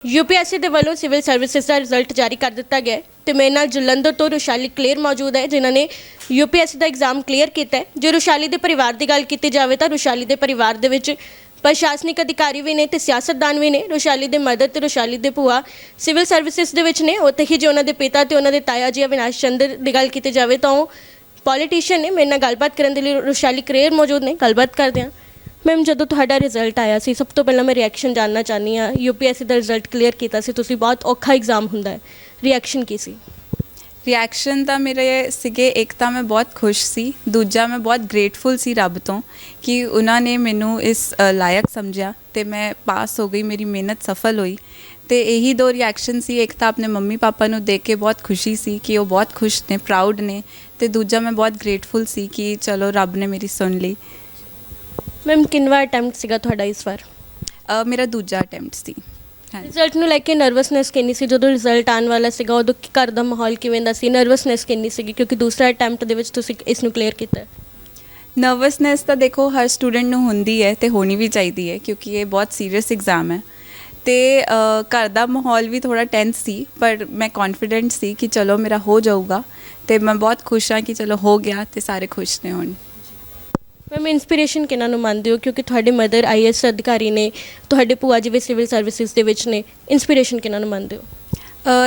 UPSC ਦੇ ਵੱਲੋਂ civil services ਦਾ result ਜਾਰੀ ਕਰ ਦਿੱਤਾ ਗਿਆ ਹੈ ਤੇ ਮੇਰੇ ਨਾਲ ਜਲੰਧਰ ਤੋਂ ਰੁਸ਼ਾਲੀ ਕਲੇਰ ਮੌਜੂਦ ਹੈ ਜਿਨ੍ਹਾਂ ਨੇ यूपीएससी ਦਾ ਐਗਜ਼ਾਮ ਕਲੀਅਰ ਕੀਤਾ ਹੈ। ਜੇ ਰੁਸ਼ਾਲੀ ਦੇ ਪਰਿਵਾਰ ਦੀ ਗੱਲ ਕੀਤੀ ਜਾਵੇ ਤਾਂ ਰੁਸ਼ਾਲੀ ਦੇ ਪਰਿਵਾਰ ਦੇ ਵਿੱਚ ਪ੍ਰਸ਼ਾਸਨਿਕ ਅਧਿਕਾਰੀ ਵੀ ਨੇ ਤੇ ਸਿਆਸਤਦਾਨ ਵੀ ਨੇ। ਰੁਸ਼ਾਲੀ ਦੇ ਮਦਰ ਤੇ ਰੁਸ਼ਾਲੀ ਦੇ ਭੂਆ ਸਿਵਲ ਸਰਵਿਸਿਜ਼ ਦੇ ਵਿੱਚ ਨੇ। ਉੱਥੇ ਹੀ ਜੇ ਉਹਨਾਂ ਦੇ ਪਿਤਾ ਤੇ ਉਹਨਾਂ ਦੇ ਤਾਇਆ ਜੀ ਅਵਿਨਾਸ਼ ਚੰਦਰ ਦੀ ਗੱਲ ਕੀਤੀ ਜਾਵੇ ਤਾਂ ਉਹ ਪੋਲੀਟੀਸ਼ੀਅਨ ਨੇ। ਮੇਰੇ ਨਾਲ ਗੱਲਬਾਤ ਕਰਨ ਦੇ ਲਈ ਰੁਸ਼ਾਲੀ ਕਲੇਰ ਮੌਜੂਦ ਨੇ, ਗੱਲਬਾਤ ਕਰਦੇ ਹਾਂ। मैम जो ਤੁਹਾਡਾ ਰਿਜ਼ਲਟ ਆਇਆ ਸੀ ਸਭ ਤੋਂ ਪਹਿਲਾਂ ਮੈਂ ਰਿਐਕਸ਼ਨ ਜਾਨਣਾ ਚਾਹਨੀ ਹਾਂ। यूपीएससी ਦਾ ਰਿਜ਼ਲਟ ਕਲੀਅਰ ਕੀਤਾ ਸੀ ਤੁਸੀਂ, ਬਹੁਤ ਔਖਾ ਐਗਜ਼ਾਮ ਹੁੰਦਾ ਹੈ, ਰਿਐਕਸ਼ਨ ਕੀ ਸੀ? ਰਿਐਕਸ਼ਨ ਤਾਂ ਮੇਰੇ ਸੀਗੇ, ਇੱਕ ਤਾਂ ਮੈਂ ਬਹੁਤ ਖੁਸ਼ ਸੀ, ਦੂਜਾ ਮੈਂ ਬਹੁਤ ਗ੍ਰੇਟਫੁਲ ਸੀ ਰੱਬ ਤੋਂ ਕਿ ਉਹਨਾਂ ਨੇ ਮੈਨੂੰ ਇਸ ਲਾਇਕ ਸਮਝਿਆ ਤੇ ਮੈਂ ਪਾਸ ਹੋ ਗਈ, ਮੇਰੀ ਮਿਹਨਤ ਸਫਲ ਹੋਈ। ਤੇ ਇਹੀ ਦੋ ਰਿਐਕਸ਼ਨ ਸੀ। ਇੱਕ ਤਾਂ ਆਪਣੇ ਮੰਮੀ ਪਾਪਾ ਨੂੰ ਦੇਖ ਕੇ ਬਹੁਤ ਖੁਸ਼ੀ ਸੀ ਕਿ ਉਹ ਬਹੁਤ ਖੁਸ਼ ਨੇ, ਪ੍ਰਾਊਡ ਨੇ, ਤੇ ਦੂਜਾ ਮੈਂ ਬਹੁਤ ਗ੍ਰੇਟਫੁਲ ਸੀ ਕਿ ਚਲੋ ਰੱਬ ਨੇ ਮੇਰੀ ਸੁਣ ਲਈ। ਮੈਮ ਕਿੰਨਵਾਂ ਅਟੈਂਪਟ ਸੀਗਾ ਤੁਹਾਡਾ ਇਸ ਵਾਰ? ਮੇਰਾ ਦੂਜਾ ਅਟੈਂਪਟ ਸੀ। ਰਿਜ਼ਲਟ ਨੂੰ ਲੈ ਕੇ ਨਰਵਸਨੈਸ ਕਿੰਨੀ ਸੀ? ਜਦੋਂ ਰਿਜ਼ਲਟ ਆਉਣ ਵਾਲਾ ਸੀਗਾ ਉਦੋਂ ਘਰ ਦਾ ਮਾਹੌਲ ਕਿਵੇਂ ਦਾ ਸੀ? ਨਰਵਸਨੈਸ ਕਿੰਨੀ ਸੀਗੀ ਕਿਉਂਕਿ ਦੂਸਰਾ ਅਟੈਂਪਟ ਦੇ ਵਿੱਚ ਤੁਸੀਂ ਇਸ ਨੂੰ ਕਲੀਅਰ ਕੀਤਾ? ਨਰਵਸਨੈਸ ਤਾਂ ਦੇਖੋ ਹਰ ਸਟੂਡੈਂਟ ਨੂੰ ਹੁੰਦੀ ਹੈ ਤੇ ਹੋਣੀ ਵੀ ਚਾਹੀਦੀ ਹੈ ਕਿਉਂਕਿ ਇਹ ਬਹੁਤ ਸੀਰੀਅਸ ਐਗਜ਼ਾਮ ਹੈ। ਤੇ ਘਰ ਦਾ ਮਾਹੌਲ ਵੀ ਥੋੜਾ ਟੈਂਸ ਸੀ, ਪਰ ਮੈਂ ਕੌਨਫੀਡੈਂਟ ਸੀ ਕਿ ਚਲੋ ਮੇਰਾ ਹੋ ਜਾਊਗਾ। ਤੇ ਮੈਂ ਬਹੁਤ ਖੁਸ਼ ਹਾਂ ਕਿ ਚਲੋ ਹੋ ਗਿਆ ਤੇ ਸਾਰੇ ਖੁਸ਼ ਨੇ ਹੁਣ। ਮੈਮ ਇੰਸਪੀਰੇਸ਼ਨ ਕਿਹਨਾਂ ਨੂੰ ਮੰਨਦੇ ਹੋ ਕਿਉਂਕਿ ਤੁਹਾਡੇ ਮਦਰ ਆਈਐਸ ਅਧਿਕਾਰੀ ਨੇ, ਤੁਹਾਡੇ ਭੂਆ ਜੀ ਵੀ ਸਿਵਲ ਸਰਵਿਸਿਜ਼ ਦੇ ਵਿੱਚ ਨੇ, ਇੰਸਪੀਰੇਸ਼ਨ ਕਿਹਨਾਂ ਨੂੰ ਮੰਨਦੇ ਹੋ?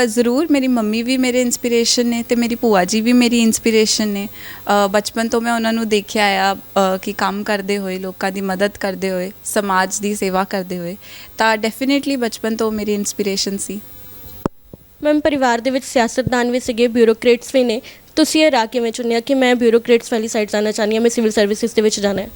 ਜ਼ਰੂਰ ਮੇਰੀ ਮੰਮੀ ਵੀ ਮੇਰੇ ਇੰਸਪੀਰੇਸ਼ਨ ਨੇ ਤੇ ਮੇਰੀ ਭੂਆ ਜੀ ਵੀ ਮੇਰੀ ਇੰਸਪੀਰੇਸ਼ਨ ਨੇ। ਬਚਪਨ ਤੋਂ ਮੈਂ ਉਹਨਾਂ ਨੂੰ ਦੇਖਿਆ ਆ ਕਿ ਕੰਮ ਕਰਦੇ ਹੋਏ, ਲੋਕਾਂ ਦੀ ਮਦਦ ਕਰਦੇ ਹੋਏ, ਸਮਾਜ ਦੀ ਸੇਵਾ ਕਰਦੇ ਹੋਏ, ਤਾਂ ਡੈਫੀਨੇਟਲੀ ਬਚਪਨ ਤੋਂ ਮੇਰੀ ਇੰਸਪੀਰੇਸ਼ਨ ਸੀ। ਮੈਮ ਪਰਿਵਾਰ ਦੇ ਵਿੱਚ ਸਿਆਸਤਦਾਨ ਵੀ ਸੀਗੇ, ਬਿਊਰੋਕਰੇਟਸ ਵੀ ਨੇ, ਤੁਸੀਂ ਇਹ ਰਾਹ ਕਿਵੇਂ ਚੁਣਿਆ ਕਿ ਮੈਂ ਬਿਊਰੋਕਰੇਟਸ ਵਾਲੀ ਸਾਈਡ ਜਾਣਾ ਚਾਹੁੰਦੀ ਹਾਂ, ਮੈਂ ਸਿਵਲ ਸਰਵਿਸਿਜ਼ ਦੇ ਵਿੱਚ ਜਾਣਾ ਹੈ?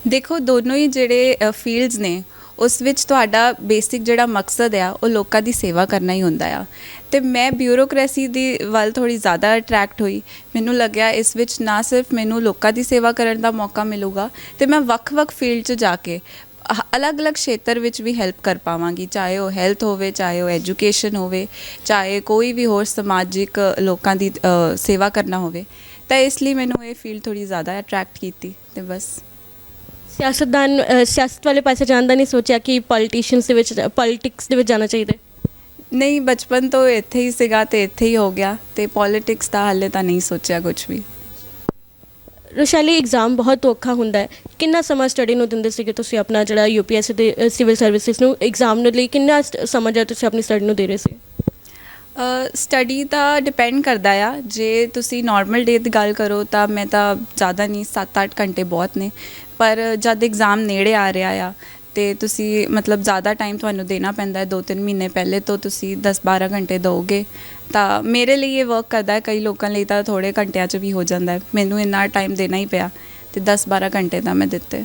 ਦੇਖੋ ਦੋਨੋਂ ਹੀ ਜਿਹੜੇ ਫੀਲਡਸ ਨੇ ਉਸ ਵਿੱਚ ਤੁਹਾਡਾ ਬੇਸਿਕ ਜਿਹੜਾ ਮਕਸਦ ਆ ਉਹ ਲੋਕਾਂ ਦੀ ਸੇਵਾ ਕਰਨਾ ਹੀ ਹੁੰਦਾ ਆ। ਤੇ ਮੈਂ ਬਿਊਰੋਕਰੇਸੀ ਦੀ ਵੱਲ ਥੋੜ੍ਹੀ ਜ਼ਿਆਦਾ ਅਟਰੈਕਟ ਹੋਈ। ਮੈਨੂੰ ਲੱਗਿਆ ਇਸ ਵਿੱਚ ਨਾ ਸਿਰਫ ਮੈਨੂੰ ਲੋਕਾਂ ਦੀ ਸੇਵਾ ਕਰਨ ਦਾ ਮੌਕਾ ਮਿਲੂਗਾ ਤੇ ਮੈਂ ਵੱਖ-ਵੱਖ ਫੀਲਡ 'ਚ ਜਾ ਕੇ ਅਲੱਗ-ਅਲੱਗ ਖੇਤਰ ਵਿੱਚ ਵੀ ਹੈਲਪ ਕਰ ਪਾਵਾਂਗੀ, ਚਾਹੇ ਉਹ ਹੈਲਥ ਹੋਵੇ, ਚਾਹੇ ਉਹ ਐਜੂਕੇਸ਼ਨ ਹੋਵੇ, ਚਾਹੇ ਕੋਈ ਵੀ ਹੋਰ ਸਮਾਜਿਕ ਲੋਕਾਂ ਦੀ ਸੇਵਾ ਕਰਨਾ ਹੋਵੇ। ਤਾਂ ਇਸ ਲਈ ਮੈਨੂੰ ਇਹ ਫੀਲਡ ਥੋੜ੍ਹੀ ਜ਼ਿਆਦਾ ਅਟਰੈਕਟ ਕੀਤੀ ਤੇ ਬਸ। ਸਿਆਸਤਦਾਨ ਸਿਆਸਤ ਵਾਲੇ ਪਾਸੇ ਜਾਣ ਦਾ ਨਹੀਂ ਸੋਚਿਆ ਕਿ ਪੋਲੀਟੀਸ਼ੀਅਨਸ ਦੇ ਵਿੱਚ, ਪੋਲੀਟਿਕਸ ਦੇ ਵਿੱਚ ਜਾਣਾ ਚਾਹੀਦਾ? ਨਹੀਂ, ਬਚਪਨ ਤੋਂ ਇੱਥੇ ਹੀ ਸੀਗਾ ਤੇ ਇੱਥੇ ਹੀ ਹੋ ਗਿਆ ਤੇ ਪੋਲੀਟਿਕਸ ਦਾ ਹਾਲੇ ਤਾਂ ਨਹੀਂ ਸੋਚਿਆ ਕੁਛ ਵੀ। ਰੁਸ਼ਾਲੀ ਐਗਜ਼ਾਮ ਬਹੁਤ ਔਖਾ ਹੁੰਦਾ ਹੈ, ਕਿੰਨਾ ਸਮਾਂ ਸਟੱਡੀ ਨੂੰ ਦਿੰਦੇ ਸੀਗੇ ਤੁਸੀਂ ਆਪਣਾ ਜਿਹੜਾ यूपीएससी ਦੇ ਸਿਵਲ ਸਰਵਿਸਿਜ਼ ਨੂੰ ਐਗਜ਼ਾਮ ਨੂੰ ਲਈ ਕਿੰਨਾ ਸਮਾਂ ਜਿਹੜਾ ਤੁਸੀਂ ਆਪਣੀ ਸਟੱਡੀ ਨੂੰ ਦੇ ਰਹੇ ਸੀ? ਸਟੱਡੀ ਤਾਂ ਡਿਪੈਂਡ ਕਰਦਾ ਆ। ਜੇ ਤੁਸੀਂ ਨਾਰਮਲ ਡੇ ਦੀ ਗੱਲ ਕਰੋ ਤਾਂ ਮੈਂ ਤਾਂ ਜ਼ਿਆਦਾ ਨਹੀਂ, 7-8 ਘੰਟੇ ਬਹੁਤ ਨੇ। ਪਰ ਜਦ ਐਗਜ਼ਾਮ ਨੇੜੇ ਆ ਰਿਹਾ ਆ ਤੇ ਤੁਸੀਂ ਮਤਲਬ ਜ਼ਿਆਦਾ ਟਾਈਮ ਤੁਹਾਨੂੰ ਦੇਣਾ ਪੈਂਦਾ ਹੈ, 2-3 ਮਹੀਨੇ ਪਹਿਲੇ ਤੋਂ ਤੁਸੀਂ 10-12 ਘੰਟੇ ਦਿਓਗੇ ਤਾਂ ਮੇਰੇ ਲਈ ਇਹ ਵਰਕ ਕਰਦਾ ਹੈ। ਕਈ ਲੋਕਾਂ ਲਈ ਤਾਂ ਥੋੜ੍ਹੇ ਘੰਟਿਆਂ 'ਚ ਵੀ ਹੋ ਜਾਂਦਾ ਹੈ। ਮੈਨੂੰ ਇੰਨਾ ਟਾਈਮ ਦੇਣਾ ਹੀ ਪਿਆ ਤੇ 10-12 ਘੰਟੇ ਤਾਂ ਮੈਂ ਦਿੱਤੇ।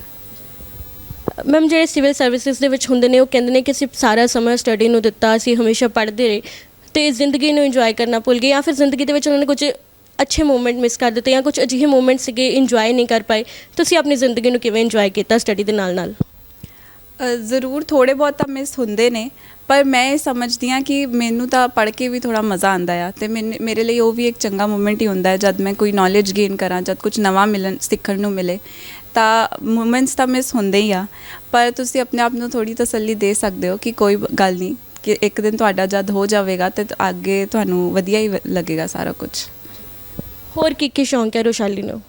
ਮੈਮ ਜਿਹੜੇ ਸਿਵਲ ਸਰਵਿਸਿਜ਼ ਦੇ ਵਿੱਚ ਹੁੰਦੇ ਨੇ ਉਹ ਕਹਿੰਦੇ ਨੇ ਕਿ ਅਸੀਂ ਸਾਰਾ ਸਮਾਂ ਸਟੱਡੀ ਨੂੰ ਦਿੱਤਾ, ਅਸੀਂ ਹਮੇਸ਼ਾ ਪੜ੍ਹਦੇ ਰਹੇ ਤੇ ਜ਼ਿੰਦਗੀ ਨੂੰ ਇੰਜੋਏ ਕਰਨਾ ਭੁੱਲ ਗਏ, ਜਾਂ ਫਿਰ ਜ਼ਿੰਦਗੀ ਦੇ ਵਿੱਚ ਉਹਨਾਂ ਨੇ ਕੁਝ ਅੱਛੇ ਮੂਮੈਂਟ ਮਿਸ ਕਰ ਦਿੱਤੇ ਜਾਂ ਕੁਝ ਅਜਿਹੇ ਮੂਮੈਂਟ ਸੀਗੇ ਇੰਜੋਏ ਨਹੀਂ ਕਰ ਪਾਏ। ਤੁਸੀਂ ਆਪਣੀ ਜ਼ਿੰਦਗੀ ਨੂੰ ਕਿਵੇਂ ਇੰਜੋਏ ਕੀਤਾ ਸਟੱਡੀ ਦੇ ਨਾਲ ਨਾਲ? ਜ਼ਰੂਰ ਥੋੜ੍ਹੇ ਬਹੁਤ ਤਾਂ ਮਿਸ ਹੁੰਦੇ ਨੇ, ਪਰ ਮੈਂ ਇਹ ਸਮਝਦੀ ਹਾਂ ਕਿ ਮੈਨੂੰ ਤਾਂ ਪੜ੍ਹ ਕੇ ਵੀ ਥੋੜ੍ਹਾ ਮਜ਼ਾ ਆਉਂਦਾ ਆ ਤੇ ਮੇਰੇ ਲਈ ਉਹ ਵੀ ਇੱਕ ਚੰਗਾ ਮੂਮੈਂਟ ਹੀ ਹੁੰਦਾ ਜਦ ਮੈਂ ਕੋਈ ਨੌਲੇਜ ਗੇਨ ਕਰਾਂ, ਜਦ ਕੁਝ ਨਵਾਂ ਸਿੱਖਣ ਨੂੰ ਮਿਲੇ। ਤਾਂ ਮੂਮੈਂਟਸ ਤਾਂ ਮਿਸ ਹੁੰਦੇ ਹੀ ਆ, ਪਰ ਤੁਸੀਂ ਆਪਣੇ ਆਪ ਨੂੰ ਥੋੜ੍ਹੀ ਤਸੱਲੀ ਦੇ ਸਕਦੇ ਹੋ ਕਿ ਕੋਈ ਗੱਲ ਨਹੀਂ, ਕਿ ਇੱਕ ਦਿਨ ਤੁਹਾਡਾ ਜਦ ਹੋ ਜਾਵੇਗਾ ਤੇ ਅੱਗੇ ਤੁਹਾਨੂੰ ਵਧੀਆ ਹੀ ਲੱਗੇਗਾ ਸਾਰਾ ਕੁਝ। ਹੋਰ ਕੀ ਸ਼ੌਂਕ ਹੈ ਰੁਸ਼ਾਲੀ ਨੂੰ?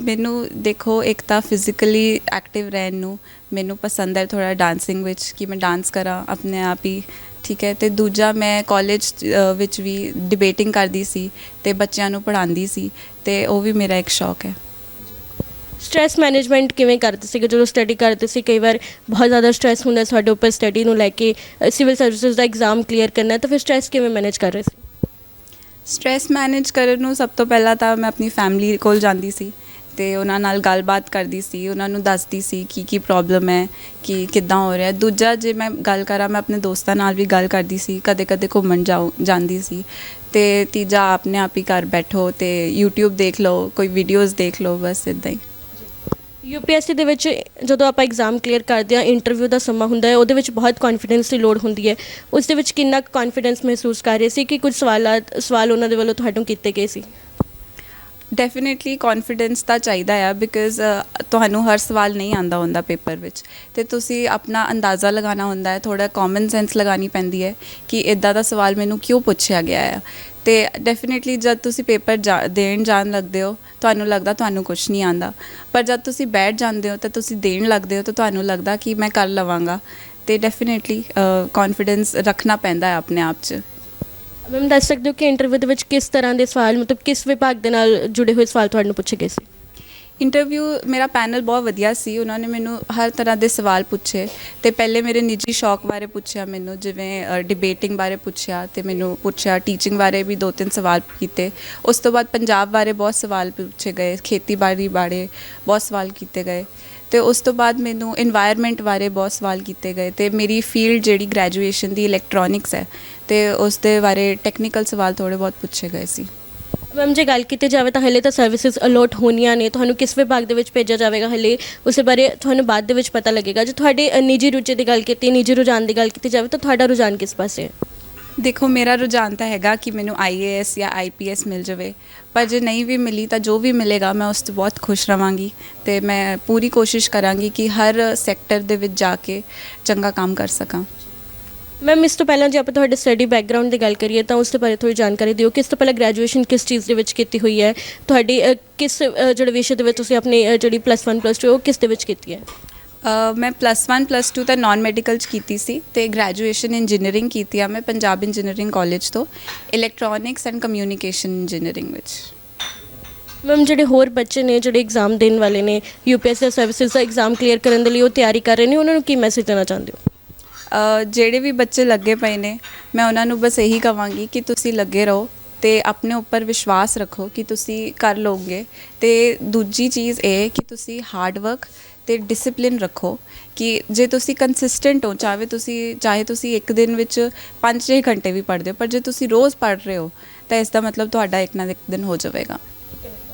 ਮੈਨੂੰ ਦੇਖੋ ਇੱਕ ਤਾਂ ਫਿਜ਼ੀਕਲੀ ਐਕਟਿਵ ਰਹਿਣ ਨੂੰ ਮੈਨੂੰ ਪਸੰਦ ਹੈ, ਥੋੜ੍ਹਾ ਡਾਂਸਿੰਗ ਵਿੱਚ ਕਿ ਮੈਂ ਡਾਂਸ ਕਰਾਂ ਆਪਣੇ ਆਪ ਹੀ, ਠੀਕ ਹੈ। ਅਤੇ ਦੂਜਾ ਮੈਂ ਕਾਲਜ ਵਿੱਚ ਵੀ ਡਿਬੇਟਿੰਗ ਕਰਦੀ ਸੀ ਅਤੇ ਬੱਚਿਆਂ ਨੂੰ ਪੜ੍ਹਾਉਂਦੀ ਸੀ ਅਤੇ ਉਹ ਵੀ ਮੇਰਾ ਇੱਕ ਸ਼ੌਕ ਹੈ। ਸਟ੍ਰੈਸ ਮੈਨੇਜਮੈਂਟ ਕਿਵੇਂ ਕਰਦੇ ਸੀਗੇ ਜਦੋਂ ਸਟੱਡੀ ਕਰਦੇ ਸੀ? ਕਈ ਵਾਰ ਬਹੁਤ ਜ਼ਿਆਦਾ ਸਟ੍ਰੈਸ ਹੁੰਦਾ ਤੁਹਾਡੇ ਉੱਪਰ ਸਟੱਡੀ ਨੂੰ ਲੈ ਕੇ, ਸਿਵਲ ਸਰਵਿਸਿਜ਼ ਦਾ ਐਗਜ਼ਾਮ ਕਲੀਅਰ ਕਰਨਾ, ਤਾਂ ਫਿਰ ਸਟ੍ਰੈਸ ਕਿਵੇਂ ਮੈਨੇਜ ਕਰ ਰਹੇ ਸੀ? ਸਟ੍ਰੈਸ ਮੈਨੇਜ ਕਰਨ ਨੂੰ ਸਭ ਤੋਂ ਪਹਿਲਾਂ ਤਾਂ ਮੈਂ ਆਪਣੀ ਫੈਮਿਲੀ ਕੋਲ ਜਾਂਦੀ ਸੀ ਅਤੇ ਉਹਨਾਂ ਨਾਲ ਗੱਲਬਾਤ ਕਰਦੀ ਸੀ, ਉਹਨਾਂ ਨੂੰ ਦੱਸਦੀ ਸੀ ਕੀ ਪ੍ਰੋਬਲਮ ਹੈ, ਕਿ ਕਿੱਦਾਂ ਹੋ ਰਿਹਾ। ਦੂਜਾ ਜੇ ਮੈਂ ਗੱਲ ਕਰਾਂ, ਮੈਂ ਆਪਣੇ ਦੋਸਤਾਂ ਨਾਲ ਵੀ ਗੱਲ ਕਰਦੀ ਸੀ, ਕਦੇ ਕਦੇ ਘੁੰਮਣ ਜਾਂਦੀ ਸੀ। ਅਤੇ ਤੀਜਾ ਆਪਣੇ ਆਪ ਹੀ ਘਰ ਬੈਠੋ ਅਤੇ YouTube ਦੇਖ ਲਓ, ਕੋਈ ਵੀਡੀਓਜ਼ ਦੇਖ ਲਓ, ਬਸ ਇੱਦਾਂ ਹੀ। यूपीएससी ਦੇ ਵਿੱਚ ਜਦੋਂ ਆਪਾਂ ਐਗਜ਼ਾਮ ਕਲੀਅਰ ਕਰਦੇ ਹਾਂ, ਇੰਟਰਵਿਊ ਦਾ ਸਮਾਂ ਹੁੰਦਾ ਹੈ, ਉਹਦੇ ਵਿੱਚ ਬਹੁਤ ਕੌਨਫੀਡੈਂਸ ਦੀ ਲੋੜ ਹੁੰਦੀ ਹੈ। ਉਸ ਦੇ ਵਿੱਚ ਕਿੰਨਾ ਕੌਨਫੀਡੈਂਸ ਮਹਿਸੂਸ ਕਰ ਰਹੇ ਸੀ ਕਿ ਕੁਝ ਸਵਾਲ ਉਹਨਾਂ ਦੇ ਵੱਲੋਂ ਤੁਹਾਨੂੰ ਕੀਤੇ ਗਏ ਸੀ? ਡੈਫੀਨੇਟਲੀ ਕੌਨਫੀਡੈਂਸ ਤਾਂ ਚਾਹੀਦਾ ਆ ਬਿਕਾਜ਼ ਤੁਹਾਨੂੰ ਹਰ ਸਵਾਲ ਨਹੀਂ ਆਉਂਦਾ ਹੁੰਦਾ ਪੇਪਰ ਵਿੱਚ ਅਤੇ ਤੁਸੀਂ ਆਪਣਾ ਅੰਦਾਜ਼ਾ ਲਗਾਉਣਾ ਹੁੰਦਾ ਹੈ, ਥੋੜ੍ਹਾ ਕਾਮਨ ਸੈਂਸ ਲਗਾਉਣੀ ਪੈਂਦੀ ਹੈ ਕਿ ਇੱਦਾਂ ਦਾ ਸਵਾਲ ਮੈਨੂੰ ਕਿਉਂ ਪੁੱਛਿਆ ਗਿਆ ਆ। ਅਤੇ ਡੈਫੀਨੇਟਲੀ ਜਦ ਤੁਸੀਂ ਪੇਪਰ ਦੇਣ ਜਾਣ ਲੱਗਦੇ ਹੋ ਤੁਹਾਨੂੰ ਲੱਗਦਾ ਤੁਹਾਨੂੰ ਕੁਛ ਨਹੀਂ ਆਉਂਦਾ, ਪਰ ਜਦ ਤੁਸੀਂ ਬੈਠ ਜਾਂਦੇ ਹੋ ਤਾਂ ਤੁਸੀਂ ਦੇਣ ਲੱਗਦੇ ਹੋ ਤਾਂ ਤੁਹਾਨੂੰ ਲੱਗਦਾ ਕਿ ਮੈਂ ਕਰ ਲਵਾਂਗਾ। ਅਤੇ ਡੈਫੀਨੇਟਲੀ ਕੌਨਫੀਡੈਂਸ ਰੱਖਣਾ ਪੈਂਦਾ ਹੈ ਆਪਣੇ ਆਪ 'ਚ। ਮੈਮ ਦੱਸ ਸਕਦੇ ਹੋ ਕਿ ਇੰਟਰਵਿਊ ਦੇ ਵਿੱਚ ਕਿਸ ਤਰ੍ਹਾਂ ਦੇ ਸਵਾਲ, ਮਤਲਬ ਕਿਸ ਵਿਭਾਗ ਦੇ ਨਾਲ ਜੁੜੇ ਹੋਏ ਸਵਾਲ ਤੁਹਾਨੂੰ ਪੁੱਛੇ ਗਏ ਸੀ? ਇੰਟਰਵਿਊ ਮੇਰਾ ਪੈਨਲ ਬਹੁਤ ਵਧੀਆ ਸੀ, ਉਹਨਾਂ ਨੇ ਮੈਨੂੰ ਹਰ ਤਰ੍ਹਾਂ ਦੇ ਸਵਾਲ ਪੁੱਛੇ ਅਤੇ ਪਹਿਲੇ ਮੇਰੇ ਨਿੱਜੀ ਸ਼ੌਕ ਬਾਰੇ ਪੁੱਛਿਆ ਮੈਨੂੰ, ਜਿਵੇਂ ਡਿਬੇਟਿੰਗ ਬਾਰੇ ਪੁੱਛਿਆ ਅਤੇ ਮੈਨੂੰ ਪੁੱਛਿਆ ਟੀਚਿੰਗ ਬਾਰੇ ਵੀ 2-3 ਸਵਾਲ ਕੀਤੇ। ਉਸ ਤੋਂ ਬਾਅਦ ਪੰਜਾਬ ਬਾਰੇ ਬਹੁਤ ਸਵਾਲ ਪੁੱਛੇ ਗਏ, ਖੇਤੀਬਾੜੀ ਬਾਰੇ ਬਹੁਤ ਸਵਾਲ ਕੀਤੇ ਗਏ ਅਤੇ ਉਸ ਤੋਂ ਬਾਅਦ ਮੈਨੂੰ ਇਨਵਾਇਰਮੈਂਟ ਬਾਰੇ ਬਹੁਤ ਸਵਾਲ ਕੀਤੇ ਗਏ ਅਤੇ ਮੇਰੀ ਫੀਲਡ ਜਿਹੜੀ ਗ੍ਰੈਜੂਏਸ਼ਨ ਦੀ ਇਲੈਕਟ੍ਰੋਨਿਕਸ ਹੈ ਅਤੇ ਉਸ ਦੇ ਬਾਰੇ ਟੈਕਨੀਕਲ ਸਵਾਲ ਥੋੜ੍ਹੇ ਬਹੁਤ ਪੁੱਛੇ ਗਏ ਸੀ। ਮੈਮ ਜੇ ਗੱਲ ਕੀਤੀ ਜਾਵੇ ਤਾਂ ਹਲੇ ਤਾਂ ਸਰਵਿਸਿਜ਼ ਅਲੋਟ ਹੋਣੀਆਂ ਨੇ, ਤੁਹਾਨੂੰ ਕਿਸ ਵਿਭਾਗ ਦੇ ਵਿੱਚ ਭੇਜਿਆ ਜਾਵੇਗਾ ਹਲੇ ਉਸ ਬਾਰੇ ਤੁਹਾਨੂੰ ਬਾਅਦ ਦੇ ਵਿੱਚ ਪਤਾ ਲੱਗੇਗਾ। ਜੇ ਤੁਹਾਡੇ ਨਿੱਜੀ ਰੁਚੀ ਦੀ ਗੱਲ ਕੀਤੀ, ਨਿੱਜੀ ਰੁਝਾਨ ਦੀ ਗੱਲ ਕੀਤੀ ਜਾਵੇ ਤਾਂ ਤੁਹਾਡਾ ਰੁਝਾਨ ਕਿਸ ਪਾਸੇ ਹੈ? ਦੇਖੋ ਮੇਰਾ ਰੁਝਾਨ ਤਾਂ ਹੈਗਾ ਕਿ ਮੈਨੂੰ IAS ਜਾਂ IPS ਮਿਲ ਜਾਵੇ, ਪਰ ਜੇ ਨਹੀਂ ਵੀ ਮਿਲੀ ਤਾਂ ਜੋ ਵੀ ਮਿਲੇਗਾ ਮੈਂ ਉਸ 'ਚ ਬਹੁਤ ਖੁਸ਼ ਰਵਾਂਗੀ ਅਤੇ ਮੈਂ ਪੂਰੀ ਕੋਸ਼ਿਸ਼ ਕਰਾਂਗੀ ਕਿ ਹਰ ਸੈਕਟਰ ਦੇ ਵਿੱਚ ਜਾ ਕੇ ਚੰਗਾ ਕੰਮ ਕਰ ਸਕਾਂ। ਮੈਮ ਇਸ ਤੋਂ ਪਹਿਲਾਂ ਜੇ ਆਪਾਂ ਤੁਹਾਡੇ ਸਟੱਡੀ ਬੈਕਗਰਾਊਂਡ ਦੀ ਗੱਲ ਕਰੀਏ ਤਾਂ ਉਸ ਤੋਂ ਬਾਰੇ ਥੋੜ੍ਹੀ ਜਾਣਕਾਰੀ ਦਿਓ। ਕਿਸ ਤੋਂ ਪਹਿਲਾਂ ਗ੍ਰੈਜੂਏਸ਼ਨ ਕਿਸ ਚੀਜ਼ ਦੇ ਵਿੱਚ ਕੀਤੀ ਹੋਈ ਹੈ ਤੁਹਾਡੀ, ਕਿਸ ਜਿਹੜੇ ਵਿਸ਼ੇ ਦੇ ਵਿੱਚ ਤੁਸੀਂ ਆਪਣੀ ਜਿਹੜੀ +1 +2 ਉਹ ਕਿਸ ਦੇ ਵਿੱਚ ਕੀਤੀ ਹੈ? ਮੈਂ +1 +2 ਤਾਂ ਨਾਨ ਮੈਡੀਕਲ 'ਚ ਕੀਤੀ ਸੀ ਅਤੇ ਗ੍ਰੈਜੂਏਸ਼ਨ ਇੰਜੀਨੀਅਰਿੰਗ ਕੀਤੀ ਆ ਮੈਂ ਪੰਜਾਬ ਇੰਜੀਨੀਅਰਿੰਗ ਕਾਲਜ ਤੋਂ, ਇਲੈਕਟ੍ਰੋਨਿਕਸ ਐਂਡ ਕਮਿਊਨੀਕੇਸ਼ਨ ਇੰਜੀਨੀਅਰਿੰਗ ਵਿੱਚ। ਮੈਮ ਜਿਹੜੇ ਹੋਰ ਬੱਚੇ ਨੇ ਜਿਹੜੇ ਐਗਜ਼ਾਮ ਦੇਣ ਵਾਲੇ ਨੇ, UPSC ਸਰਵਿਸਿਜ਼ ਦਾ ਐਗਜ਼ਾਮ ਕਲੀਅਰ ਕਰਨ ਦੇ ਲਈ ਉਹ ਤਿਆਰੀ ਕਰ ਰਹੇ ਨੇ, ਉਹਨਾਂ ਨੂੰ ਕੀ ਮੈਸੇਜ ਦੇਣਾ ਚਾਹੁੰਦੇ ਹੋ? ਜਿਹੜੇ ਵੀ ਬੱਚੇ ਲੱਗੇ ਪਏ ਨੇ ਮੈਂ ਉਹਨਾਂ ਨੂੰ ਬਸ ਇਹੀ ਕਹਾਂਗੀ ਕਿ ਤੁਸੀਂ ਲੱਗੇ ਰਹੋ ਅਤੇ ਆਪਣੇ ਉੱਪਰ ਵਿਸ਼ਵਾਸ ਰੱਖੋ ਕਿ ਤੁਸੀਂ ਕਰ ਲਓਗੇ। ਅਤੇ ਦੂਜੀ ਚੀਜ਼ ਇਹ ਕਿ ਤੁਸੀਂ ਹਾਰਡ ਵਰਕ ਅਤੇ ਡਿਸਿਪਲਿਨ ਰੱਖੋ ਕਿ ਜੇ ਤੁਸੀਂ ਕੰਸਿਸਟੈਂਟ ਹੋ, ਚਾਹੇ ਤੁਸੀਂ ਇੱਕ ਦਿਨ ਵਿੱਚ 5-6 ਘੰਟੇ ਵੀ ਪੜ੍ਹਦੇ ਹੋ, ਪਰ ਜੇ ਤੁਸੀਂ ਰੋਜ਼ ਪੜ੍ਹ ਰਹੇ ਹੋ ਤਾਂ ਇਸ ਦਾ ਮਤਲਬ ਤੁਹਾਡਾ ਇੱਕ ਨਾ ਇੱਕ ਦਿਨ ਹੋ ਜਾਵੇਗਾ।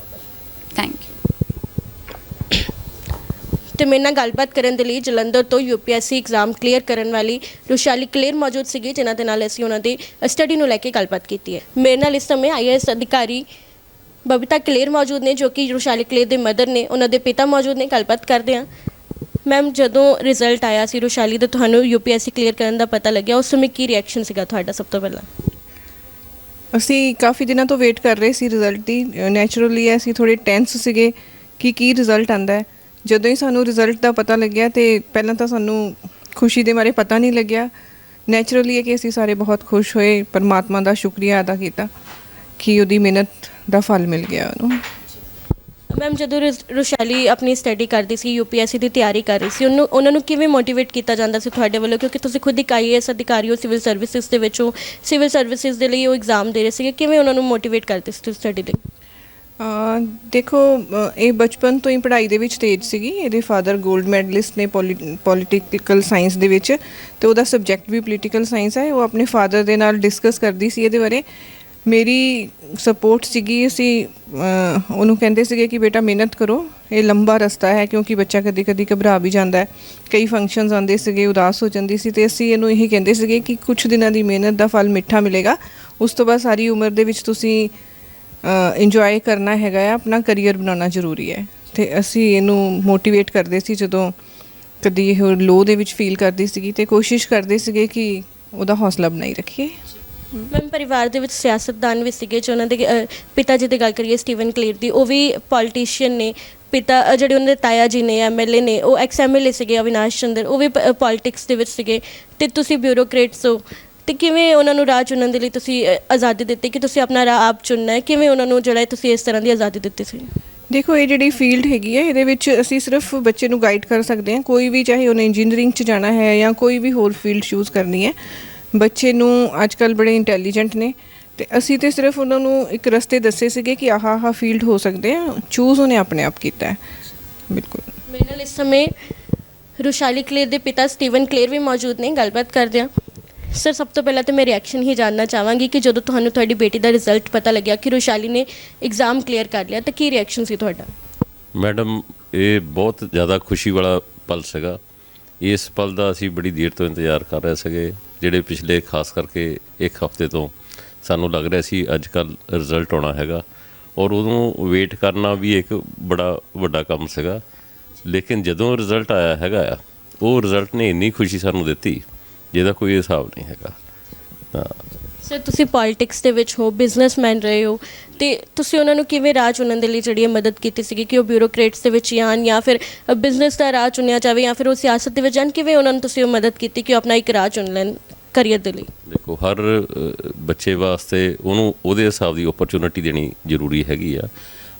Thank you. ਤੇ ਮੇਰੇ ਨਾਲ ਗੱਲਬਾਤ ਕਰਨ ਦੇ ਲਈ ਜਲੰਧਰ ਤੋਂ UPSC ਐਗਜ਼ਾਮ ਕਲੀਅਰ ਕਰਨ ਵਾਲੀ ਰੁਸ਼ਾਲੀ ਕਲੇਰ ਮੌਜੂਦ ਸੀਗੀ, ਜਿਨ੍ਹਾਂ ਦੇ ਨਾਲ ਅਸੀਂ ਉਹਨਾਂ ਦੀ ਸਟੱਡੀ ਨੂੰ ਲੈ ਕੇ ਗੱਲਬਾਤ ਕੀਤੀ ਹੈ। ਮੇਰੇ ਨਾਲ ਇਸ ਸਮੇਂ IAS ਅਧਿਕਾਰੀ ਬਬੀਤਾ ਕਲੇਰ ਮੌਜੂਦ ਨੇ ਜੋ ਕਿ ਰੁਸ਼ਾਲੀ ਕਲੇਰ ਦੇ ਮਦਰ ਨੇ, ਉਹਨਾਂ ਦੇ ਪਿਤਾ ਮੌਜੂਦ ਨੇ। ਗੱਲਬਾਤ ਕਰਦੇ ਹਾਂ। ਮੈਮ ਜਦੋਂ ਰਿਜ਼ਲਟ ਆਇਆ ਸੀ ਰੁਸ਼ਾਲੀ ਦਾ, ਤੁਹਾਨੂੰ UPSC ਕਲੀਅਰ ਕਰਨ ਦਾ ਪਤਾ ਲੱਗਿਆ, ਉਸ ਸਮੇਂ ਕੀ ਰਿਐਕਸ਼ਨ ਸੀਗਾ ਤੁਹਾਡਾ? ਸਭ ਤੋਂ ਪਹਿਲਾਂ ਅਸੀਂ ਕਾਫੀ ਦਿਨਾਂ ਤੋਂ ਵੇਟ ਕਰ ਰਹੇ ਸੀ ਰਿਜ਼ਲਟ ਦੀ। ਨੈਚੁਰਲੀ ਅਸੀਂ ਥੋੜ੍ਹੇ ਟੈਂਸ ਸੀਗੇ ਕਿ ਕੀ ਰਿਜ਼ਲਟ ਆਉਂਦਾ ਹੈ। ਜਦੋਂ ਹੀ ਸਾਨੂੰ ਰਿਜ਼ਲਟ ਦਾ ਪਤਾ ਲੱਗਿਆ ਤੇ ਪਹਿਲਾਂ ਤਾਂ ਸਾਨੂੰ ਖੁਸ਼ੀ ਦੇ ਮਾਰੇ ਪਤਾ ਨਹੀਂ ਲੱਗਿਆ। ਨੈਚੁਰਲੀ ਹੈ ਕਿ ਅਸੀਂ ਸਾਰੇ ਬਹੁਤ ਖੁਸ਼ ਹੋਏ, ਪਰਮਾਤਮਾ ਦਾ ਸ਼ੁਕਰੀਆ ਅਦਾ ਕੀਤਾ ਕਿ ਉਹਦੀ ਮਿਹਨਤ ਦਾ ਫਲ ਮਿਲ ਗਿਆ ਉਹਨੂੰ। ਮੈਮ ਜਦੋਂ ਰੁਸ਼ਾਲੀ ਆਪਣੀ ਸਟੱਡੀ ਕਰਦੀ ਸੀ, UPSC ਦੀ ਤਿਆਰੀ ਕਰ ਰਹੀ ਸੀ, ਉਹਨਾਂ ਨੂੰ ਕਿਵੇਂ ਮੋਟੀਵੇਟ ਕੀਤਾ ਜਾਂਦਾ ਸੀ ਤੁਹਾਡੇ ਵੱਲੋਂ? ਕਿਉਂਕਿ ਤੁਸੀਂ ਖੁਦ ਇੱਕ IAS ਅਧਿਕਾਰੀ ਹੋ, ਸਿਵਲ ਸਰਵਿਸਿਜ਼ ਦੇ ਵਿੱਚੋਂ, ਸਿਵਲ ਸਰਵਿਸਿਜ਼ ਦੇ ਲਈ ਉਹ ਐਗਜ਼ਾਮ ਦੇ ਰਹੇ ਸੀਗੇ, ਕਿਵੇਂ ਉਹਨਾਂ ਨੂੰ ਮੋਟੀਵੇਟ ਕਰਦੇ ਸੀ ਸਟੱਡੀ ਲਈ? ਦੇਖੋ ਇਹ ਬਚਪਨ ਤੋਂ ਹੀ ਪੜ੍ਹਾਈ ਦੇ ਵਿੱਚ ਤੇਜ਼ ਸੀਗੀ। ਇਹਦੇ ਫਾਦਰ 골ਡ ਮੈਡਲਿਸਟ ਨੇ ਪੋਲੀਟੀਕਲ ਸਾਇੰਸ ਦੇ ਵਿੱਚ, ਅਤੇ ਉਹਦਾ ਸਬਜੈਕਟ ਵੀ ਪੋਲੀਟੀਕਲ ਸਾਇੰਸ ਹੈ। ਉਹ ਆਪਣੇ ਫਾਦਰ ਦੇ ਨਾਲ ਡਿਸਕਸ ਕਰਦੀ ਸੀ ਇਹਦੇ ਬਾਰੇ। ਮੇਰੀ ਸਪੋਰਟ ਸੀਗੀ। ਅਸੀਂ ਉਹਨੂੰ ਕਹਿੰਦੇ ਸੀਗੇ ਕਿ ਬੇਟਾ ਮਿਹਨਤ ਕਰੋ, ਇਹ ਲੰਬਾ ਰਸਤਾ ਹੈ, ਕਿਉਂਕਿ ਬੱਚਾ ਕਦੀ ਕਦੀ ਘਬਰਾ ਵੀ ਜਾਂਦਾ ਹੈ। ਕਈ ਫੰਕਸ਼ਨਸ ਆਉਂਦੇ ਸੀਗੇ, ਉਦਾਸ ਹੋ ਜਾਂਦੀ ਸੀ, ਅਤੇ ਅਸੀਂ ਇਹਨੂੰ ਇਹੀ ਕਹਿੰਦੇ ਸੀਗੇ ਕਿ ਕੁਛ ਦਿਨਾਂ ਦੀ ਮਿਹਨਤ ਦਾ ਫਲ ਮਿੱਠਾ ਮਿਲੇਗਾ। ਉਸ ਤੋਂ ਬਾਅਦ ਸਾਰੀ ਉਮਰ ਦੇ ਵਿੱਚ ਤੁਸੀਂ ਇੰਜੋਏ ਕਰਨਾ ਹੈਗਾ ਆ, ਆਪਣਾ ਕਰੀਅਰ ਬਣਾਉਣਾ ਜ਼ਰੂਰੀ ਹੈ। ਅਤੇ ਅਸੀਂ ਇਹਨੂੰ ਮੋਟੀਵੇਟ ਕਰਦੇ ਸੀ ਜਦੋਂ ਕਦੀ ਇਹ ਲੋ ਦੇ ਵਿੱਚ ਫੀਲ ਕਰਦੀ ਸੀਗੀ, ਅਤੇ ਕੋਸ਼ਿਸ਼ ਕਰਦੇ ਸੀਗੇ ਕਿ ਉਹਦਾ ਹੌਸਲਾ ਬਣਾਈ ਰੱਖੀਏ। ਮੈਮ ਪਰਿਵਾਰ ਦੇ ਵਿੱਚ ਸਿਆਸਤਦਾਨ ਵੀ ਸੀਗੇ, ਜੋ ਉਹਨਾਂ ਦੇ ਪਿਤਾ ਜੀ ਦੀ ਗੱਲ ਕਰੀਏ ਸਟੀਵਨ ਕਲੇਰ ਦੀ, ਉਹ ਵੀ ਪੋਲੀਟੀਸ਼ੀਅਨ ਨੇ। ਪਿਤਾ ਜਿਹੜੇ ਉਹਨਾਂ ਦੇ ਤਾਇਆ ਜੀ ਨੇ, MLA ਨੇ, ਉਹ ex-MLA ਸੀਗੇ ਅਵਿਨਾਸ਼ ਚੰਦਰ, ਉਹ ਵੀ ਪੋਲੀਟਿਕਸ ਦੇ ਵਿੱਚ ਸੀਗੇ, ਅਤੇ ਤੁਸੀਂ ਬਿਊਰੋਕਰੇਟਸ ਹੋ। ਅਤੇ ਕਿਵੇਂ ਉਹਨਾਂ ਨੂੰ ਰਾਹ ਚੁਣਨ ਦੇ ਲਈ ਤੁਸੀਂ ਆਜ਼ਾਦੀ ਦਿੱਤੀ ਕਿ ਤੁਸੀਂ ਆਪਣਾ ਰਾਹ ਆਪ ਚੁਣਨਾ ਹੈ? ਕਿਵੇਂ ਉਹਨਾਂ ਨੂੰ ਜਿਹੜਾ ਤੁਸੀਂ ਇਸ ਤਰ੍ਹਾਂ ਦੀ ਆਜ਼ਾਦੀ ਦਿੱਤੀ ਸੀ? ਦੇਖੋ ਇਹ ਜਿਹੜੀ ਫੀਲਡ ਹੈਗੀ ਹੈ, ਇਹਦੇ ਵਿੱਚ ਅਸੀਂ ਸਿਰਫ ਬੱਚੇ ਨੂੰ ਗਾਈਡ ਕਰ ਸਕਦੇ ਹਾਂ। ਕੋਈ ਵੀ, ਚਾਹੇ ਉਹਨੇ ਇੰਜੀਨੀਅਰਿੰਗ 'ਚ ਜਾਣਾ ਹੈ ਜਾਂ ਕੋਈ ਵੀ ਹੋਰ ਫੀਲਡ ਚੂਜ਼ ਕਰਨੀ ਹੈ, ਬੱਚੇ ਨੂੰ ਅੱਜ ਕੱਲ੍ਹ ਬੜੇ ਇੰਟੈਲੀਜੈਂਟ ਨੇ, ਅਤੇ ਅਸੀਂ ਤਾਂ ਸਿਰਫ ਉਹਨਾਂ ਨੂੰ ਇੱਕ ਰਸਤੇ ਦੱਸੇ ਸੀਗੇ ਕਿ ਆਹ ਫੀਲਡ ਹੋ ਸਕਦੇ ਆ। ਚੂਜ਼ ਉਹਨੇ ਆਪਣੇ ਆਪ ਕੀਤਾ ਹੈ। ਬਿਲਕੁਲ। ਮੇਰੇ ਨਾਲ ਇਸ ਸਮੇਂ ਰੁਸ਼ਾਲੀ ਕਲੇਰ ਦੇ ਪਿਤਾ ਸਟੀਵਨ ਕਲੇਰ ਵੀ ਮੌਜੂਦ ਨੇ। ਗੱਲਬਾਤ ਕਰਦੇ ਹਾਂ। ਸਰ ਸਭ ਤੋਂ ਪਹਿਲਾਂ ਤਾਂ ਮੈਂ ਰਿਐਕਸ਼ਨ ਹੀ ਜਾਣਨਾ ਚਾਹਾਂਗੀ ਕਿ ਜਦੋਂ ਤੁਹਾਨੂੰ ਤੁਹਾਡੀ ਬੇਟੀ ਦਾ ਰਿਜ਼ਲਟ ਪਤਾ ਲੱਗਿਆ ਕਿ ਰੁਸ਼ਾਲੀ ਨੇ ਐਗਜ਼ਾਮ ਕਲੀਅਰ ਕਰ ਲਿਆ, ਤਾਂ ਕੀ ਰਿਐਕਸ਼ਨ ਸੀ ਤੁਹਾਡਾ? ਮੈਡਮ ਇਹ ਬਹੁਤ ਜ਼ਿਆਦਾ ਖੁਸ਼ੀ ਵਾਲਾ ਪਲ ਸੀਗਾ। ਇਸ ਪਲ ਦਾ ਅਸੀਂ ਬੜੀ ਦੇਰ ਤੋਂ ਇੰਤਜ਼ਾਰ ਕਰ ਰਹੇ ਸੀਗੇ, ਜਿਹੜੇ ਪਿਛਲੇ ਖਾਸ ਕਰਕੇ ਇੱਕ ਹਫ਼ਤੇ ਤੋਂ ਸਾਨੂੰ ਲੱਗ ਰਿਹਾ ਸੀ ਅੱਜ ਕੱਲ੍ਹ ਰਿਜ਼ਲਟ ਆਉਣਾ ਹੈਗਾ। ਔਰ ਉਦੋਂ ਵੇਟ ਕਰਨਾ ਵੀ ਇੱਕ ਬੜਾ ਵੱਡਾ ਕੰਮ ਸੀਗਾ। ਲੇਕਿਨ ਜਦੋਂ ਰਿਜ਼ਲਟ ਆਇਆ ਹੈਗਾ ਆ, ਉਹ ਰਿਜ਼ਲਟ ਨੇ ਇੰਨੀ ਖੁਸ਼ੀ ਸਾਨੂੰ ਦਿੱਤੀ ਜਿਹਦਾ ਕੋਈ ਹਿਸਾਬ ਨਹੀਂ ਹੈਗਾ। ਤਾਂ ਸਰ ਤੁਸੀਂ ਪੋਲਿਟਿਕਸ ਦੇ ਵਿੱਚ ਹੋ, ਬਿਜ਼ਨਸਮੈਨ ਰਹੇ ਹੋ, ਤੇ ਤੁਸੀਂ ਉਹਨਾਂ ਨੂੰ ਕਿਵੇਂ ਰਾਹ ਚੁਣਨ ਦੇ ਲਈ ਜਿਹੜੀ ਇਹ ਮਦਦ ਕੀਤੀ ਸੀਗੀ ਕਿ ਉਹ ਬਿਊਰੋਕਰੇਟਸ ਦੇ ਵਿੱਚ ਆਉਣ ਜਾਂ ਫਿਰ ਬਿਜ਼ਨਸ ਦਾ ਰਾਹ ਚੁਣਿਆ ਜਾਵੇ ਜਾਂ ਫਿਰ ਉਹ ਸਿਆਸਤ ਦੇ ਵਿੱਚ ਜਾਣ? ਕਿਵੇਂ ਉਹਨਾਂ ਨੂੰ ਤੁਸੀਂ ਉਹ ਮਦਦ ਕੀਤੀ ਕਿ ਉਹ ਆਪਣਾ ਇੱਕ ਰਾਹ ਚੁਣ ਲੈਣ ਕਰੀਅਰ ਦੇ ਲਈ? ਦੇਖੋ, ਹਰ ਬੱਚੇ ਵਾਸਤੇ ਉਹਨੂੰ ਉਹਦੇ ਹਿਸਾਬ ਦੀ ਓਪਰਚੁਨਿਟੀ ਦੇਣੀ ਜ਼ਰੂਰੀ ਹੈਗੀ ਆ।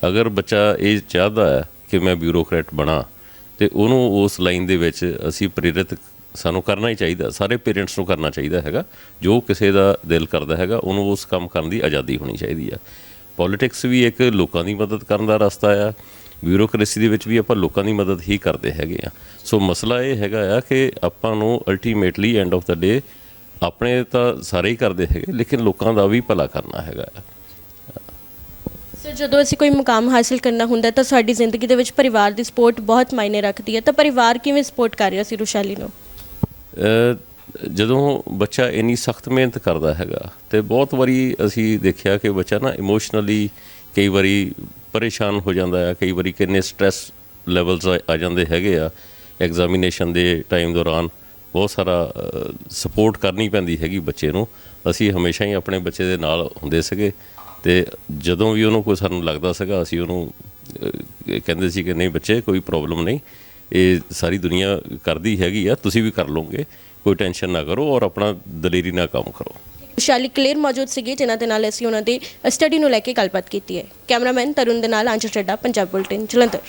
ਅਗਰ ਬੱਚਾ ਇਹ ਚਾਹਦਾ ਹੈ ਕਿ ਮੈਂ ਬਿਊਰੋਕਰੇਟ ਬਣਾ, ਤੇ ਉਹਨੂੰ ਉਸ ਲਾਈਨ ਦੇ ਵਿੱਚ ਅਸੀਂ ਪ੍ਰੇਰਿਤ ਸਾਨੂੰ ਕਰਨਾ ਹੀ ਚਾਹੀਦਾ। ਸਾਰੇ ਪੇਰੈਂਟਸ ਨੂੰ ਕਰਨਾ ਚਾਹੀਦਾ ਹੈਗਾ। ਜੋ ਕਿਸੇ ਦਾ ਦਿਲ ਕਰਦਾ ਹੈਗਾ ਉਹਨੂੰ ਉਸ ਕੰਮ ਕਰਨ ਦੀ ਆਜ਼ਾਦੀ ਹੋਣੀ ਚਾਹੀਦੀ ਆ। ਪੋਲੀਟਿਕਸ ਵੀ ਇੱਕ ਲੋਕਾਂ ਦੀ ਮਦਦ ਕਰਨ ਦਾ ਰਸਤਾ ਆ। ਬਿਊਰੋਕ੍ਰੇਸੀ ਦੇ ਵਿੱਚ ਵੀ ਆਪਾਂ ਲੋਕਾਂ ਦੀ ਮਦਦ ਹੀ ਕਰਦੇ ਹੈਗੇ ਆ। ਸੋ ਮਸਲਾ ਇਹ ਹੈਗਾ ਆ ਕਿ ਆਪਾਂ ਨੂੰ ਅਲਟੀਮੇਟਲੀ ਐਂਡ ਆਫ ਦਾ ਡੇ ਆਪਣੇ ਤਾਂ ਸਾਰੇ ਹੀ ਕਰਦੇ ਹੈਗੇ, ਲੇਕਿਨ ਲੋਕਾਂ ਦਾ ਵੀ ਭਲਾ ਕਰਨਾ ਹੈਗਾ ਆ। ਸਰ ਜਦੋਂ ਅਸੀਂ ਕੋਈ ਮੁਕਾਮ ਹਾਸਿਲ ਕਰਨਾ ਹੁੰਦਾ ਤਾਂ ਸਾਡੀ ਜ਼ਿੰਦਗੀ ਦੇ ਵਿੱਚ ਪਰਿਵਾਰ ਦੀ ਸਪੋਰਟ ਬਹੁਤ ਮਾਇਨੇ ਰੱਖਦੀ ਹੈ। ਤਾਂ ਪਰਿਵਾਰ ਕਿਵੇਂ ਸਪੋਰਟ ਕਰ ਰਿਹਾ ਸੀ ਰੁਸ਼ਾਲੀ ਨੂੰ? ਜਦੋਂ ਬੱਚਾ ਇੰਨੀ ਸਖਤ ਮਿਹਨਤ ਕਰਦਾ ਹੈਗਾ, ਤੇ ਬਹੁਤ ਵਾਰੀ ਅਸੀਂ ਦੇਖਿਆ ਕਿ ਬੱਚਾ ਨਾ ਇਮੋਸ਼ਨਲੀ ਕਈ ਵਾਰੀ ਪਰੇਸ਼ਾਨ ਹੋ ਜਾਂਦਾ ਹੈ। ਕਈ ਵਾਰੀ ਕਿੰਨੇ ਸਟ੍ਰੈਸ ਲੈਵਲਸ ਆ ਜਾਂਦੇ ਹੈਗੇ ਆ। ਐਗਜ਼ਾਮੀਨੇਸ਼ਨ ਦੇ ਟਾਈਮ ਦੌਰਾਨ ਬਹੁਤ ਸਾਰਾ ਸਪੋਰਟ ਕਰਨੀ ਪੈਂਦੀ ਹੈਗੀ ਬੱਚੇ ਨੂੰ। ਅਸੀਂ ਹਮੇਸ਼ਾ ਹੀ ਆਪਣੇ ਬੱਚੇ ਦੇ ਨਾਲ ਹੁੰਦੇ ਸੀਗੇ, ਤੇ ਜਦੋਂ ਵੀ ਉਹਨੂੰ ਕੋਈ ਸਾਨੂੰ ਲੱਗਦਾ ਸੀਗਾ ਅਸੀਂ ਉਹਨੂੰ ਕਹਿੰਦੇ ਸੀ ਕਿ ਨਹੀਂ ਬੱਚੇ, ਕੋਈ ਪ੍ਰੋਬਲਮ ਨਹੀਂ, ਇਹ ਸਾਰੀ ਦੁਨੀਆ ਕਰਦੀ ਹੈਗੀ ਆ, ਤੁਸੀਂ ਵੀ ਕਰ ਲਓਗੇ, ਕੋਈ ਟੈਨਸ਼ਨ ਨਾ ਕਰੋ ਔਰ ਆਪਣਾ ਦਲੇਰੀ ਨਾਲ ਕੰਮ ਕਰੋ। ਰੁਸ਼ਾਲੀ ਕਲੇਰ ਮੌਜੂਦ ਸੀਗੇ ਜਿਨ੍ਹਾਂ ਦੇ ਨਾਲ ਅਸੀਂ ਉਹਨਾਂ ਦੀ ਸਟੱਡੀ ਨੂੰ ਲੈ ਕੇ ਗੱਲਬਾਤ ਕੀਤੀ ਹੈ। ਕੈਮਰਾਮੈਨ ਤਰੁਣ ਦੇ ਨਾਲ ਅੰਸ਼ ਚੱਡਾ, ਪੰਜਾਬ ਬੁਲਟਨ, ਜਲੰਧਰ।